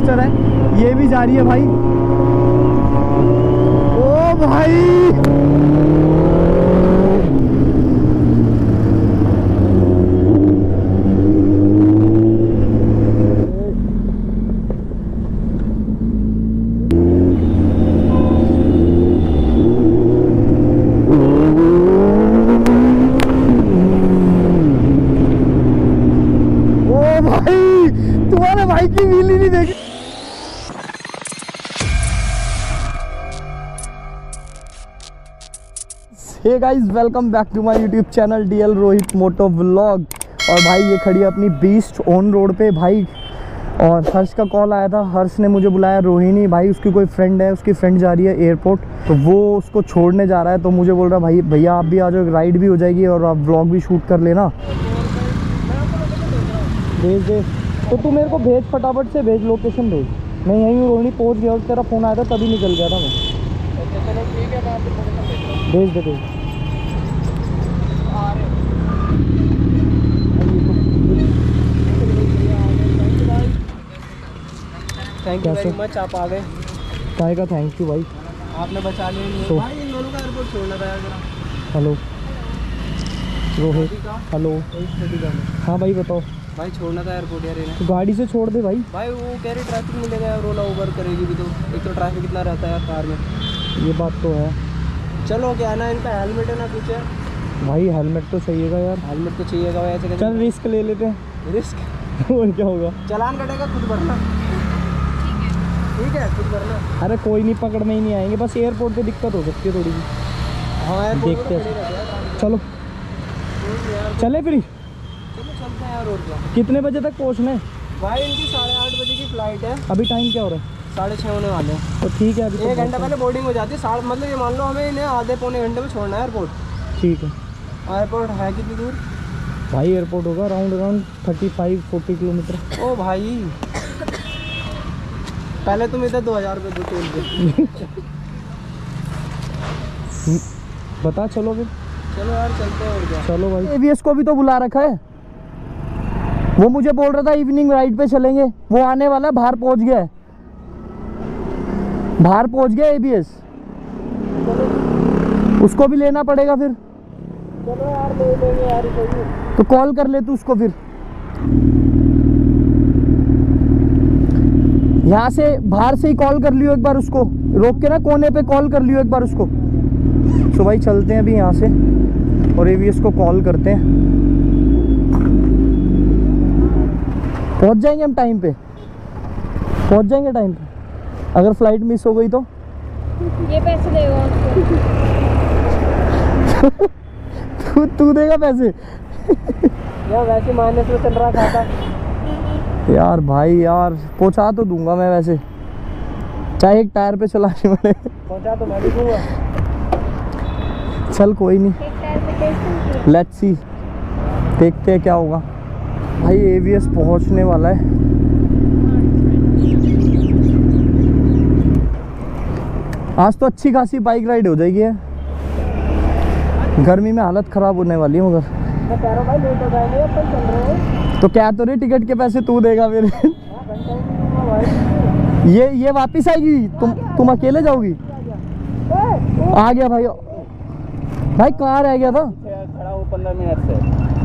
Sister है, ये भी जा रही है भाई। ओ भाई तुम्हारे भाई की व्हील ही नहीं देखी। Hey guys, welcome back to my YouTube channel DL Rohit moto vlog. और भाई ये खड़ी है अपनी बीस्ट ऑन रोड पे भाई। और हर्ष का कॉल आया था, हर्ष ने मुझे बुलाया। रोहिणी भाई उसकी कोई फ्रेंड है, उसकी फ्रेंड जा रही है एयरपोर्ट, तो वो उसको छोड़ने जा रहा है। तो मुझे बोल रहा भाई भैया आप भी आ जाओ, राइड भी हो जाएगी और आप व्लॉग भी शूट कर लेना। भेज दे तो तू मेरे को भेज, फटाफट से भेज, लोकेशन भेज। मैं यहीं हूँ, रोहिणी पहुँच गया और तेरा फ़ोन आया था तभी निकल गया था मैं। चलो ठीक है, मैं आपको भेज दे। थैंक यू वेरी मच, आप आ गए। काहे का थैंक यू भाई, आपने बचा लिया। तो भाई इन दोनों का एयरपोर्ट छोड़ना था यार जरा। Hello Rohit, hello. हाँ भाई बताओ। भाई छोड़ना था एयरपोर्ट यार इन्हें। तो गाड़ी से छोड़ दे भाई। भाई वो कह रही ट्रैफिक मिलेगा यार, रोला ओवर करेगी भी तो। एक तो ट्रैफिक कितना रहता है यार कार में। ये बात तो है। चलो क्या ना, इनका हेलमेट है ना कुछ है भाई, हेलमेट तो चाहिएगा यार। हेलमेट तो चाहिएगा भाई, ऐसे चल रिस्क ले लेते हैं। रिस्क और क्या होगा, चालान कटेगा, खुद भरना। ठीक है, खुद भरना। अरे कोई नहीं, पकड़ में ही नहीं आएंगे, बस एयरपोर्ट पे दिक्कत हो सकती है थोड़ी सी। हाँ देखते हैं, चलो चले फिर। चलो चलते हैं यार, और क्या। कितने बजे तक पहुँचना है भाई इनकी 8:30 बजे की फ़्लाइट है। अभी? टाइम क्या हो रहा है? 6:30 होने वाले हैं। तो ठीक है, अभी तो 1 घंटा पहले बोर्डिंग हो जाती है। मतलब ये मान लो हमें इन्हें आधे पौने घंटे में छोड़ना है एयरपोर्ट। ठीक है। एयरपोर्ट है कितनी दूर? भाई एयरपोर्ट होगा अराउंड 35-40 किलोमीटर। ओ भाई पहले तुम इधर 2000 रुपये दो तेल के। बता, चलो फिर। चलो यार चलते हैं, और क्या। चलो भाई। एवीएस को भी तो बुला रखा है, वो मुझे बोल रहा था इवनिंग राइड पे चलेंगे। वो आने वाला है, बाहर पहुंच गया है, बाहर पहुंच गया एबीएस। उसको भी लेना पड़ेगा फिर। चलो यार ले लेंगे यार, कोई तो कॉल कर ले तू उसको फिर। यहाँ से बाहर से ही कॉल कर लियो एक बार उसको, रोक के ना कोने पे कॉल कर लियो एक बार उसको। तो भाई चलते हैं अभी यहाँ से और एवीएस को कॉल करते हैं। पहुँच जाएंगे हम टाइम पे, पहुँच जाएंगे टाइम पे। अगर फ्लाइट मिस हो गई तो ये पैसे देगा उसको। तू देगा पैसे? यार वैसे माइनस में चल रहा खाता। यार भाई यार पहुँचा तो दूंगा मैं, वैसे चाहे एक टायर पे चलाने वाले। पहुंचा तो मैं भी दूंगा। चल कोई नहीं, लेट्स सी, देखते हैं क्या होगा। भाई एवीएस पहुंचने वाला है। आज तो अच्छी खासी बाइक राइड हो जाएगी है। गर्मी में हालत ख़राब होने वाली है मगर। मैं कह रहा हूँ भाई लेट हो जाएंगे, अपन चल रहे हैं। तो क्या तो नहीं, टिकट के पैसे तू देगा मेरे। ये वापिस आएगी, तुम अकेले जाओगी? आ गया भाई। भाई कहाँ रह गया था? खड़ा हूँ 15 मिनट से।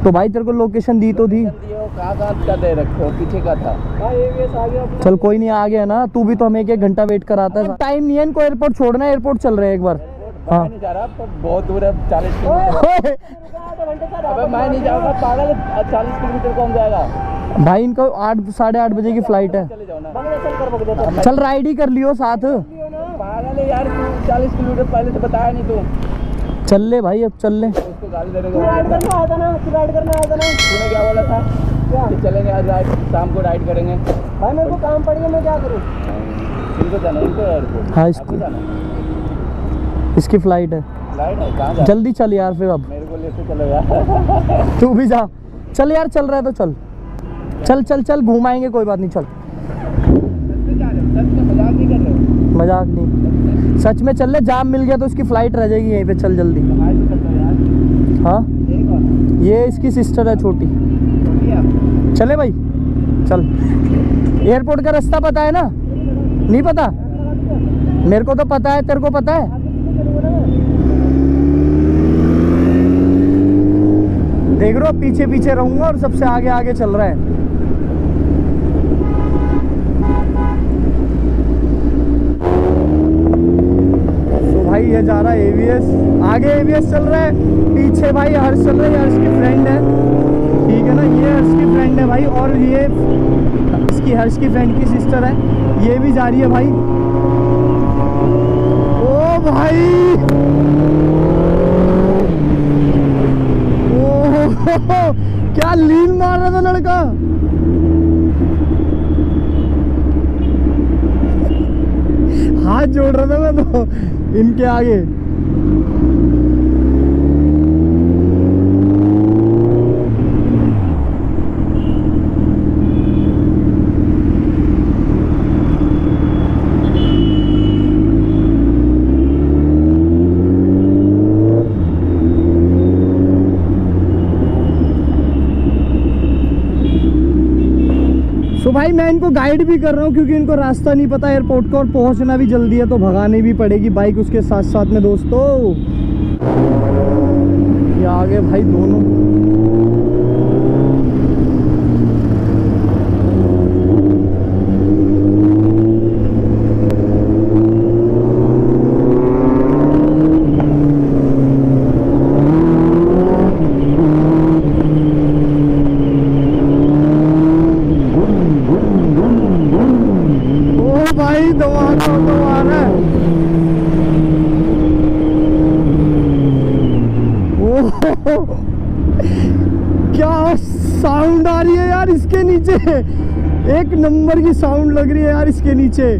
तो भाई तेरे को लोकेशन दी तो थी। कहाँ दे रखे हो, पीछे का था। आ गया। चल कोई नहीं, आ गया ना। तू भी तो हमें 1 घंटा वेट कराता है। टाइम नहीं है इनको एयरपोर्ट छोड़ना है, एयरपोर्ट चल रहे हैं एक बार। हाँ नहीं जा रहा, बहुत दूर है, 40 किलोमीटर। अबे मैं नहीं जाऊंगा पागल, 40 किलोमीटर कौन जाएगा? भाई इनको 8 साढ़े 8 बजे की फ्लाइट है। चले जाओ ना। चल राइड ही कर लियो साथ। पागल है यार, 40 किलोमीटर पहले से बताया नहीं तू। चल ले भाई, अब चल ले। उसको गाली देने का राइड करना आया था ना, राइड करना आया था ना। तूने क्या बोला था? क्या चलेंगे आज राइड, शाम को राइड करेंगे। भाई मेरे को काम पड़ गया, मैं क्या करूँ? इनको जाना, इनको एयरपोर्ट। हाँ इसकी फ्लाइट है। फ्लाइट है, कहाँ जा? जल्दी चल यार फिर, अब मेरे को लेते चलो यार। तू भी जा। चल यार, चल रहा है तो चल चल चल चल, घुमाएंगे, कोई बात नहीं, चल। मजाक नहीं कर रहे हो? मजाक नहीं, सच में चल ले। जाम मिल गया तो उसकी फ्लाइट रह जाएगी यहीं पे। चल जल्दी। हाँ ये इसकी सिस्टर है छोटी। चले भाई, चल। एयरपोर्ट का रास्ता पता है ना? नहीं पता? मेरे को तो पता है, तेरे को पता है? देख रहे हो, पीछे पीछे रहूंगा और सबसे आगे आगे चल रहा है। तो भाई ये जा रहा है एवीएस, आगे एवीएस चल रहा है, पीछे भाई हर्ष चल रहा है। हर्ष की फ्रेंड है, ठीक है ना, ये हर्ष की फ्रेंड है भाई, और ये इसकी हर्ष की फ्रेंड की सिस्टर है, ये भी जा रही है भाई। ओ भाई, ओ क्या लीन मार रहा था लड़का। हाथ जोड़ रहा था मैं तो इनके आगे। तो भाई मैं इनको गाइड भी कर रहा हूँ क्योंकि इनको रास्ता नहीं पता एयरपोर्ट का, और पहुँचना भी जल्दी है तो भगानी भी पड़ेगी बाइक उसके साथ साथ में। दोस्तों ये आगे भाई दोनों। भाई दवा है। ओह क्या साउंड आ रही है यार इसके नीचे, एक नंबर की साउंड लग रही है यार इसके नीचे।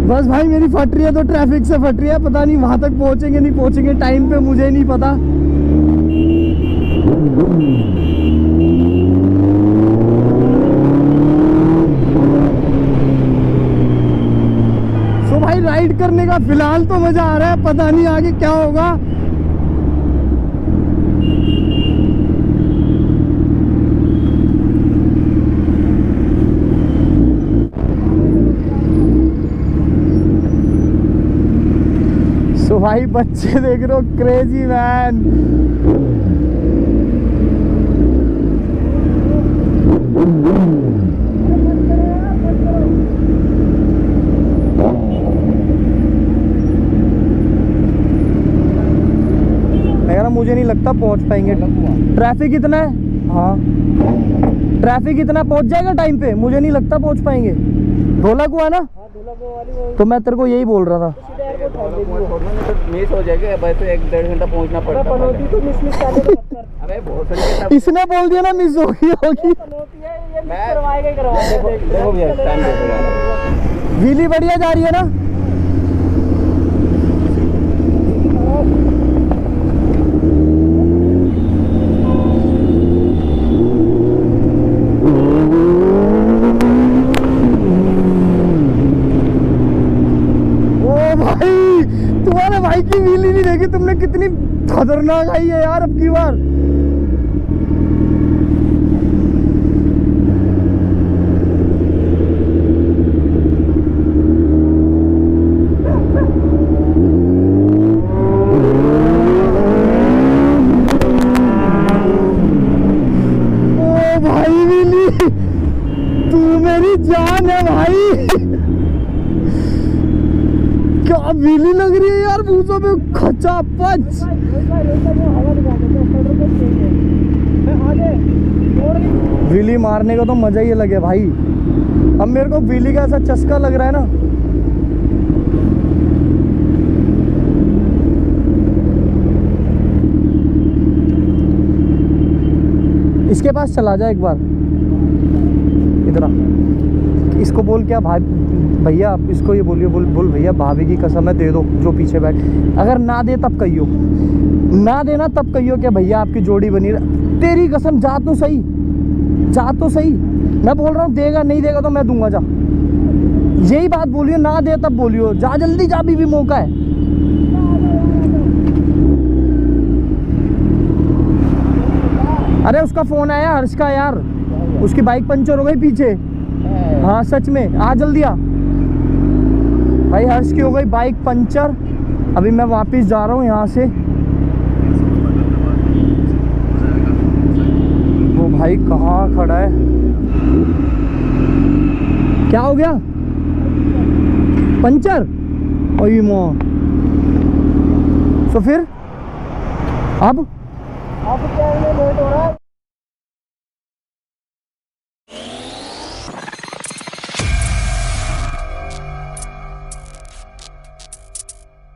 बस भाई मेरी फट रही है तो ट्रैफिक से फट रही है, पता नहीं वहां तक पहुंचेंगे नहीं पहुंचेंगे टाइम पे, मुझे नहीं पता। भाई राइड करने का फिलहाल तो मजा आ रहा है, पता नहीं आगे क्या होगा। सो भाई बच्चे देख रहे हो, क्रेजी मैन। मुझे नहीं लगता पहुंच पाएंगे, ट्रैफिक इतना है। हाँ ट्रैफिक इतना, पहुंच जाएगा टाइम पे? मुझे नहीं लगता पहुंच पाएंगे। धोला कुआं ना? तो मैं तेरे को यही बोल रहा था, मिस हो जाएगा भाई, तो 1-1.5 घंटा पहुंचना पड़ता है। इसने बोल दिया ना मिस होगी होगी। व्हीली बढ़िया जा रही है ना? तुम्हारे भाई की व्हीली नहीं देखी तुमने, कितनी खतरनाक आई है यार अब की बार। ओ भाई व्हीली, तू मेरी जान है भाई। क्या व्हीली लग रही है यार, भूसों पे खचा पच। व्हीली मारने का तो मजा ही लगे भाई। अब मेरे को व्हीली का ऐसा चस्का लग रहा है ना। इसके पास चला जा एक बार, इधर इसको बोल क्या भाई, भैया आप इसको ये बोलिए, बोल भैया भाभी की कसम है दे दो जो पीछे बैठ, अगर ना दे तब कहियो, ना देना तब कहियो कि भैया आपकी जोड़ी बनी रहे। तेरी कसम जा तो सही, जा तो सही। मैं बोल रहा हूँ देगा, नहीं देगा तो मैं दूंगा, जा। यही बात बोलियो, ना दे तब बोलियो, जा जल्दी जा, अभी भी मौका है। अरे उसका फोन आया हर्ष का यार, उसकी बाइक पंचर हो गई पीछे। हाँ सच में, आ जल्दी आ भाई। हर्ष की हो गई बाइक पंचर। अभी मैं वापस जा रहा हूँ यहाँ से। वो भाई कहाँ खड़ा है? क्या हो गया? पंचर? ओई माँ। तो फिर अब क्या लेट हो रहा है?